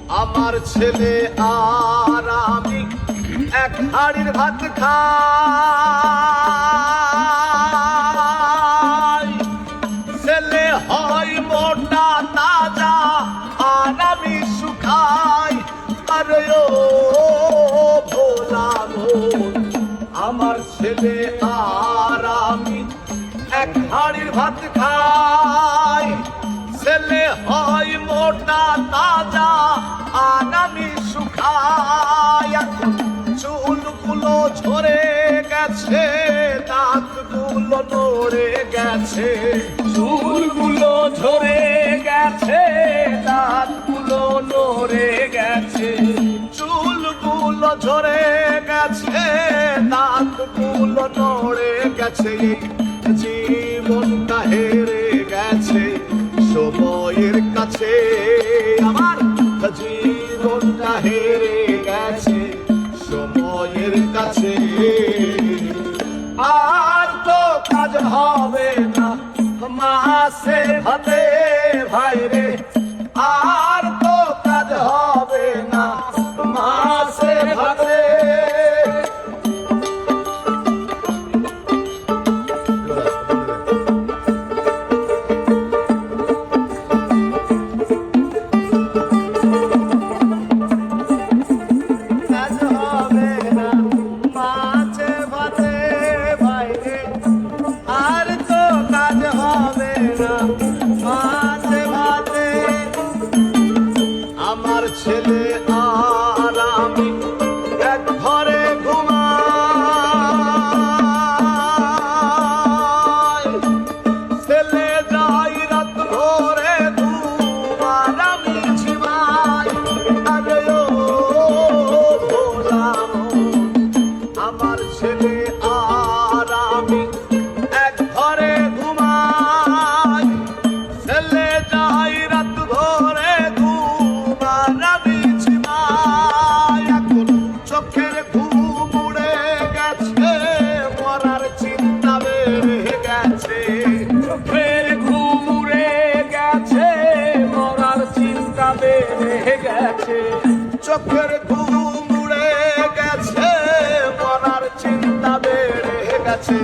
আমার ছেলে আর আমি এক হাড়ির ভাত খাই। ছেলে হয় মোটা তাজা আর আমি শুকাই। আরে ও ভোলা মন, আমার ছেলে আর আমি এক হাড়ির ভাত খাই। ছেলে হয় মোটা তাজা আর আমি শুকাই। এখন চুলগুলো ঝরে গেছে, দাঁতগুলো নড়ে গেছে। চুলগুলো ঝরে গেছে, দাঁতগুলো নড়ে গেছে। চুলগুলো ঝরে গেছে, দাঁতগুলো নড়ে গেছে। জীবনটা হেরে গেছে সময়ের কাছে। আমার জীবনটা হেরে গেছে সময়ের কাছে। আর তো কাজ হবে না মাসে ভাতে ভাই রে। আর তো কাজ হবে না মাসে ভাতে। আমার ছেলে আর আমি এক ঘরে ঘুমাই। ছেলে যাই রাত ভোরে ঘুমার আমি ঝিমাই। আরে ও ভোলা মন, আমার ছেলে আর আমি এক ঘরে ঘুমাই। ছেলে যাই রাত ভোরে ঘুমার আমি ঝিমাই। এখন চোখের ঘুম উড়ে গেছে, মরার চিন্তা বেড়ে গেছে। চোখের ঘুম উড়ে গেছে, মরার চিন্তা বেড়ে গেছে। চোখের ঘুম উড়ে গেছে, মরার চিন্তা বেড়ে গেছে।